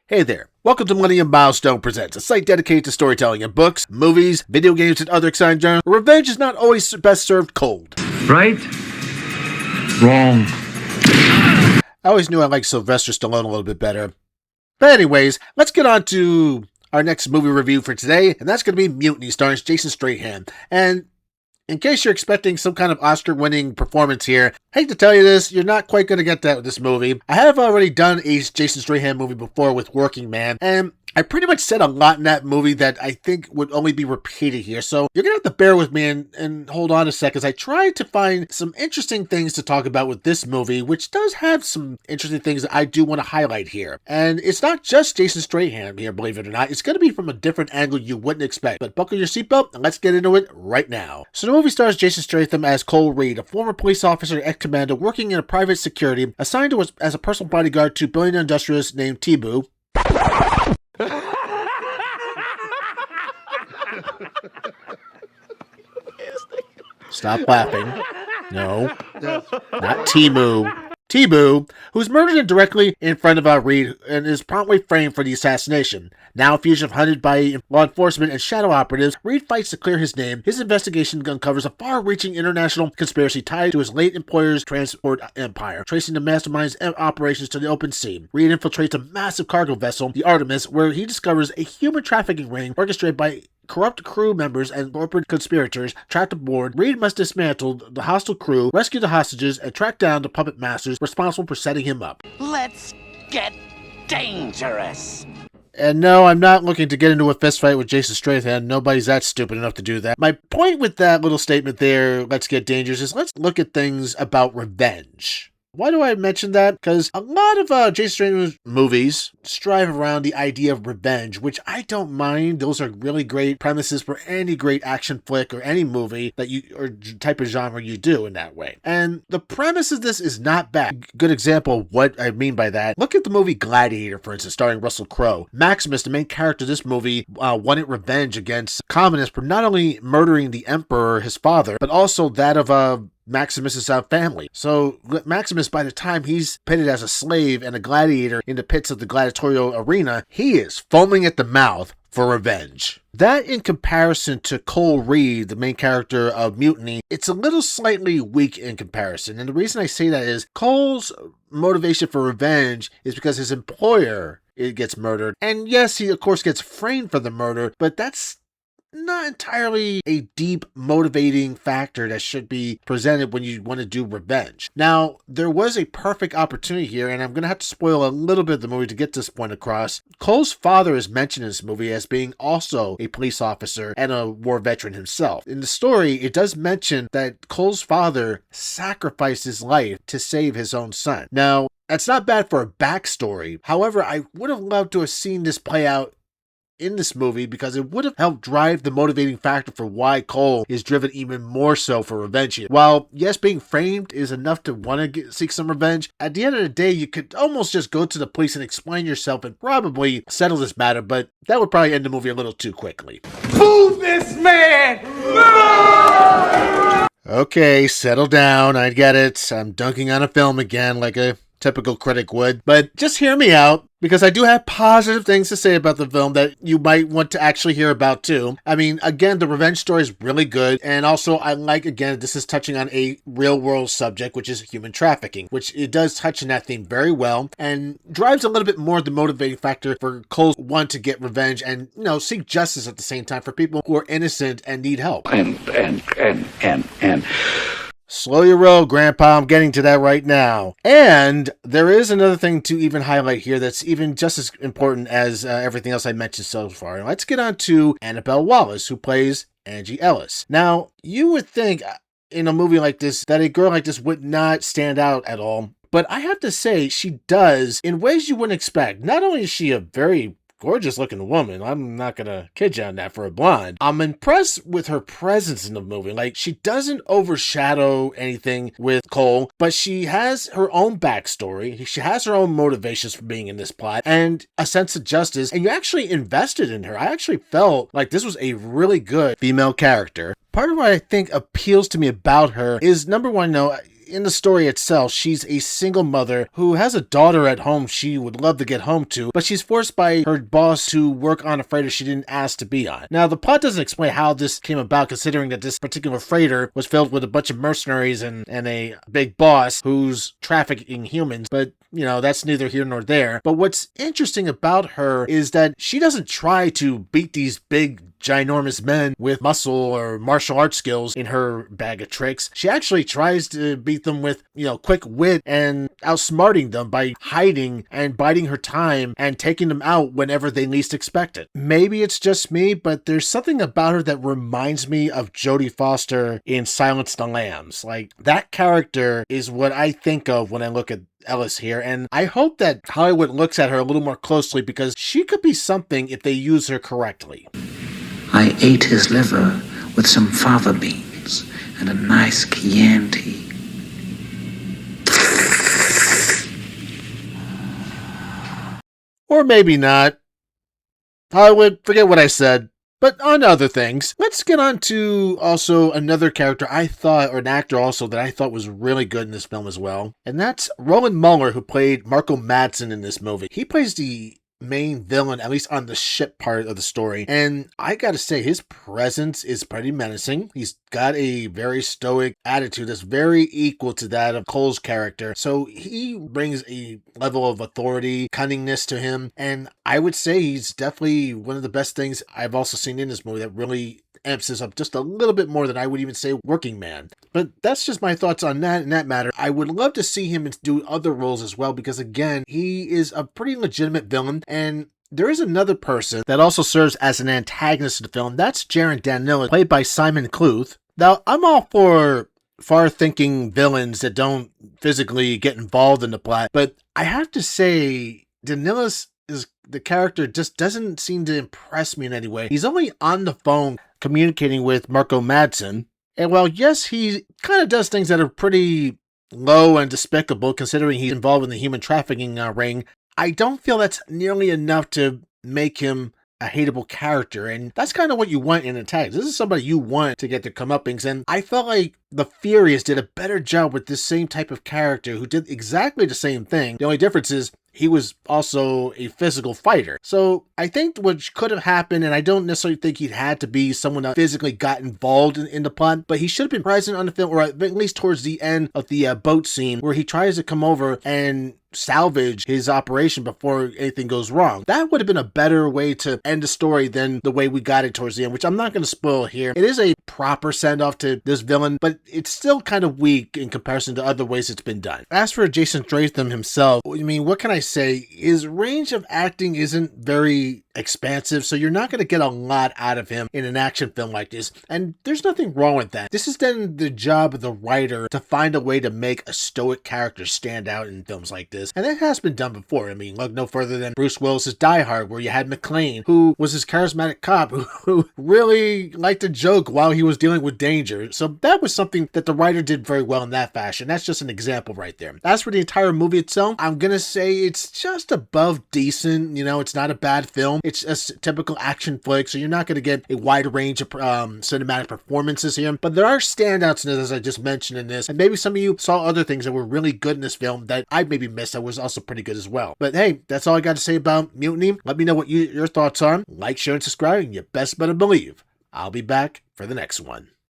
Hey there, welcome to Millennium.Milestone Presents, a site dedicated to storytelling in books, movies, video games, and other exciting genres. Revenge is not always best served cold. Right? Wrong. I always knew I liked Sylvester Stallone a little bit better. But anyways, let's get on to our next movie review for today, and that's going to be Mutiny, starring Jason Stratham. And in case you're expecting some kind of Oscar-winning performance here, I hate to tell you this, you're not quite going to get that with this movie. I have already done a Jason Stratham movie before with Working Man, and I pretty much said a lot in that movie that I think would only be repeated here, so you're going to have to bear with me and hold on a sec as I try to find some interesting things to talk about with this movie, which does have some interesting things that I do want to highlight here. And it's not just Jason Stratham here, believe it or not. It's going to be from a different angle you wouldn't expect. But buckle your seatbelt and let's get into it right now. So the movie stars Jason Stratham as Cole Reed, a former police officer and ex-commando working in a private security, assigned as a personal bodyguard to billionaire industrialist named Tibu. Stop laughing. No, not Timu. Tibu, who's murdered indirectly in front of Reed and is promptly framed for the assassination. Now a fugitive hunted by law enforcement and shadow operatives, Reed fights to clear his name. His investigation uncovers a far-reaching international conspiracy tied to his late employer's transport empire, tracing the mastermind's operations to the open sea. Reed infiltrates a massive cargo vessel, the Artemis, where he discovers a human trafficking ring orchestrated by corrupt crew members and corporate conspirators trapped aboard. Reed must dismantle the hostile crew, rescue the hostages, and track down the puppet masters responsible for setting him up. Let's get dangerous. And no, I'm not looking to get into a fistfight with Jason Stratham. Nobody's that stupid enough to do that. My point with that little statement there, let's get dangerous, is let's look at things about revenge. Why do I mention that? Because a lot of Jason Statham's movies strive around the idea of revenge, which I don't mind. Those are really great premises for any great action flick or any movie that you or type of genre you do in that way. And the premise of this is not bad. Good example of what I mean by that. Look at the movie Gladiator, for instance, starring Russell Crowe. Maximus, the main character of this movie, wanted revenge against communists for not only murdering the emperor, his father, but also that of Maximus's family. So Maximus, by the time he's pitted as a slave and a gladiator in the pits of the gladiatorial arena, he is foaming at the mouth for revenge. That, in comparison to Cole Reed, the main character of Mutiny, it's a little slightly weak in comparison. And the reason I say that is Cole's motivation for revenge is because his employer gets murdered. And yes, he of course gets framed for the murder, but that's not entirely a deep motivating factor that should be presented when you want to do revenge. Now, there was a perfect opportunity here, and I'm going to have to spoil a little bit of the movie to get this point across. Cole's father is mentioned in this movie as being also a police officer and a war veteran himself. In the story, it does mention that Cole's father sacrificed his life to save his own son. Now, that's not bad for a backstory. However, I would have loved to have seen this play out in this movie because it would have helped drive the motivating factor for why Cole is driven even more so for revenge here. While, yes, being framed is enough to want to seek some revenge, at the end of the day, you could almost just go to the police and explain yourself and probably settle this matter, but that would probably end the movie a little too quickly. Move this man! No! Okay, settle down. I get it. I'm dunking on a film again like a typical critic would, but just hear me out, because I do have positive things to say about the film that you might want to actually hear about too. I mean, again, the revenge story is really good, and also I like, again, this is touching on a real-world subject, which is human trafficking, which it does touch on that theme very well, and drives a little bit more the motivating factor for Cole want to get revenge and, you know, seek justice at the same time for people who are innocent and need help. And Slow your roll, Grandpa. I'm getting to that right now. And there is another thing to even highlight here that's even just as important as everything else I mentioned so far. Let's get on to Annabelle Wallis, who plays Angie Ellis. Now, you would think in a movie like this that a girl like this would not stand out at all, but I have to say she does in ways you wouldn't expect. Not only is she a very gorgeous looking woman, I'm not gonna kid you on that, for a blonde, I'm impressed with her presence in the movie. Like, she doesn't overshadow anything with Cole, but she has her own backstory, she has her own motivations for being in this plot, and a sense of justice, and you actually invested in her. I actually felt like this was a really good female character. Part of what I think appeals to me about her is, number one, in the story itself, she's a single mother who has a daughter at home she would love to get home to, but she's forced by her boss to work on a freighter she didn't ask to be on. Now, the plot doesn't explain how this came about, considering that this particular freighter was filled with a bunch of mercenaries and a big boss who's trafficking humans, but that's neither here nor there. But what's interesting about her is that she doesn't try to beat these big, ginormous men with muscle or martial arts skills in her bag of tricks. She actually tries to beat them with, quick wit and outsmarting them by hiding and biding her time and taking them out whenever they least expect it. Maybe it's just me, but there's something about her that reminds me of Jodie Foster in Silence of the Lambs. Like, that character is what I think of when I look at Ellis here, and I hope that Hollywood looks at her a little more closely, because she could be something if they use her correctly. I ate his liver with some fava beans and a nice Chianti. Or maybe not. Hollywood, forget what I said. But on to other things, let's get on to also another character I thought, or an actor also, that I thought was really good in this film as well. And that's Roland Muller, who played Marco Madsen in this movie. He plays the main villain, at least on the ship part of the story. And I gotta say, his presence is pretty menacing. He's got a very stoic attitude that's very equal to that of Cole's character. So he brings a level of authority, cunningness to him. And I would say he's definitely one of the best things I've also seen in this movie that really amps this up just a little bit more than I would even say Working Man. But that's just my thoughts on that in that matter. I would love to see him do other roles as well, because again, he is a pretty legitimate villain. And there is another person that also serves as an antagonist in the film. That's Jaron Danilo, played by Simon Cluth. Now, I'm all for far-thinking villains that don't physically get involved in the plot, but I have to say, Danilis is the character just doesn't seem to impress me in any way. He's only on the phone communicating with Marco Madsen, and while yes, he kind of does things that are pretty low and despicable considering he's involved in the human trafficking ring, I don't feel that's nearly enough to make him a hateable character, and that's kind of what you want in antagonist. This is somebody you want to get their comeuppings, and I felt like the Furious did a better job with this same type of character who did exactly the same thing. The only difference is he was also a physical fighter. So I think what could have happened, and I don't necessarily think he had to be someone that physically got involved in the plot, but he should have been present on the film, or at least towards the end of the boat scene where he tries to come over and salvage his operation before anything goes wrong. That would have been a better way to end the story than the way we got it towards the end, which I'm not going to spoil here. It is a proper send-off to this villain, but it's still kind of weak in comparison to other ways it's been done. As for Jason Stratham himself, I mean, what can I say? His range of acting isn't very expansive, so you're not going to get a lot out of him in an action film like this, and there's nothing wrong with that. This is then the job of the writer to find a way to make a stoic character stand out in films like this, and that has been done before. I mean, look no further than Bruce Willis's Die Hard, where you had McClane, who was this charismatic cop who really liked to joke while he was dealing with danger. So that was something that the writer did very well in that fashion. That's just an example right there. As for the entire movie itself, I'm gonna say it's just above decent. It's not a bad film. It's a typical action flick, so you're not going to get a wide range of cinematic performances here. But there are standouts in this, as I just mentioned in this. And maybe some of you saw other things that were really good in this film that I maybe missed that was also pretty good as well. But hey, that's all I got to say about Mutiny. Let me know what your thoughts are. Like, share, and subscribe, and you best better believe I'll be back for the next one.